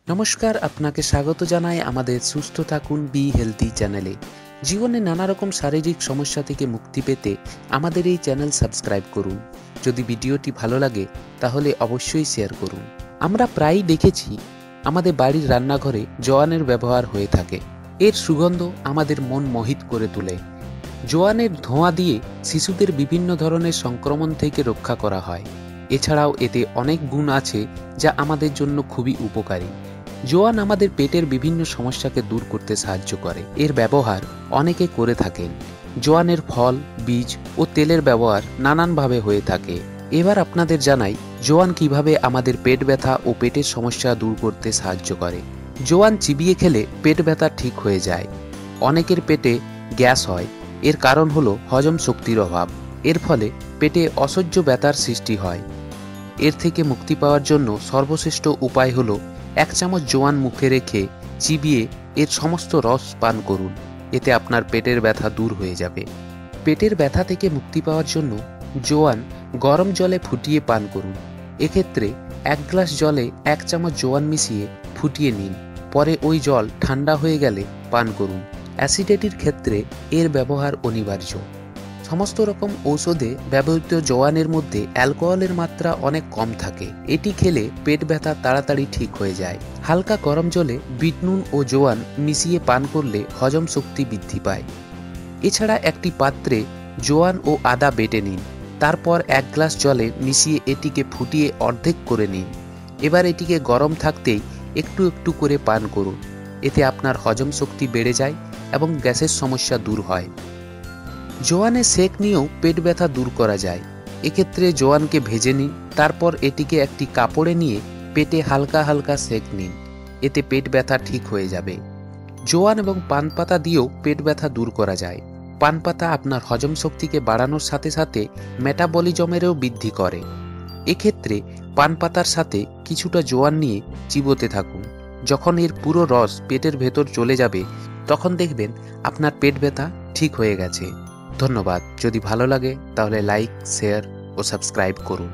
নমস্কার, আপনাকে স্বাগত জানাই আমাদের সুস্থ থাকুন বি হেলথি চ্যানেলে। জীবনে নানা রকম শারীরিক সমস্যা থেকে মুক্তি পেতে আমাদের এই চ্যানেল সাবস্ক্রাইব করুন। যদি ভিডিওটি ভালো লাগে তাহলে অবশ্যই শেয়ার করুন। আমরা প্রায়ই দেখেছি আমাদের বাড়ির রান্নাঘরে জোয়ানের ব্যবহার হয়ে থাকে। এর সুগন্ধ আমাদের মন মোহিত করে তোলে। জোয়ানের ধোঁয়া দিয়ে শিশুদের বিভিন্ন ধরনের সংক্রমণ থেকে রক্ষা করা হয়। এছাড়াও এতে অনেক গুণ আছে যা আমাদের জন্য খুবই উপকারী। জোয়ান আমাদের পেটের বিভিন্ন সমস্যাকে দূর করতে সাহায্য করে। এর ব্যবহার অনেকে করে থাকেন। জোয়ানের ফল, বীজ ও তেলের ব্যবহার নানানভাবে হয়ে থাকে। এবার আপনাদের জানাই জোয়ান কিভাবে আমাদের পেট ব্যথা ও পেটের সমস্যা দূর করতে সাহায্য করে। জোয়ান চিবিয়ে খেলে পেট ব্যথা ঠিক হয়ে যায়। অনেকের পেটে গ্যাস হয়, এর কারণ হলো হজম শক্তির অভাব। এর ফলে পেটে অসহ্য ব্যথার সৃষ্টি হয়। এর থেকে মুক্তি পাওয়ার জন্য সর্বশ্রেষ্ঠ উপায় হলো 1 চামচ জোয়ান মুখে রেখে চিবিয়ে এর সমস্ত রস পান করুন। এতে আপনার পেটের ব্যথা দূর হয়ে যাবে। পেটের ব্যথা থেকে মুক্তি পাওয়ার জন্য জোয়ান গরম জলে ফুটিয়ে পান করুন। এক্ষেত্রে 1 গ্লাস জলে 1 চামচ জোয়ান মিশিয়ে ফুটিয়ে নিন। পরে ওই জল ঠান্ডা হয়ে গেলে পান করুন। অ্যাসিডিটির ক্ষেত্রে এর ব্যবহার অনিবার্য। সমস্ত রকম ঔষধে ব্যবহৃত জোয়ানের মধ্যে অ্যালকোহলের মাত্রা অনেক কম থাকে। এটি খেলে পেট ব্যথা তাড়াতাড়ি ঠিক হয়ে যায়। হালকা গরম জলে বিট নুন ও জোয়ান মিশিয়ে পান করলে হজম শক্তি বৃদ্ধি পায়। এছাড়া একটি পাত্রে জোয়ান ও আদা বেটে নিন। তারপর 1 গ্লাস জলে মিশিয়ে এটিকে ফুটিয়ে অর্ধেক করে নিন। এবার এটিকে গরম থাকতেই একটু একটু করে পান করুন। এতে আপনার হজম শক্তি বেড়ে যায় এবং গ্যাসের সমস্যা দূর হয়। জোয়ানের সেক নিয়েও পেট ব্যথা দূর করা যায়। এক্ষেত্রে জোয়ানকে ভেজে নিন, তারপর এটিকে একটি কাপড়ে নিয়ে পেটে হালকা হালকা সেক নিন। এতে পেট ব্যথা ঠিক হয়ে যাবে। জোয়ান এবং পান পাতা দিয়েও পেট ব্যথা দূর করা যায়। পান পাতা আপনার হজম শক্তিকে বাড়ানোর সাথে সাথে মেটাবলিজমেরও বৃদ্ধি করে। এক্ষেত্রে পান পাতার সাথে কিছুটা জোয়ান নিয়ে চিবোতে থাকুন। যখন এর পুরো রস পেটের ভেতর চলে যাবে তখন দেখবেন আপনার পেট ব্যথা ঠিক হয়ে গেছে। ধন্যবাদ। যদি ভালো লাগে তাহলে লাইক, শেয়ার ও সাবস্ক্রাইব করুন।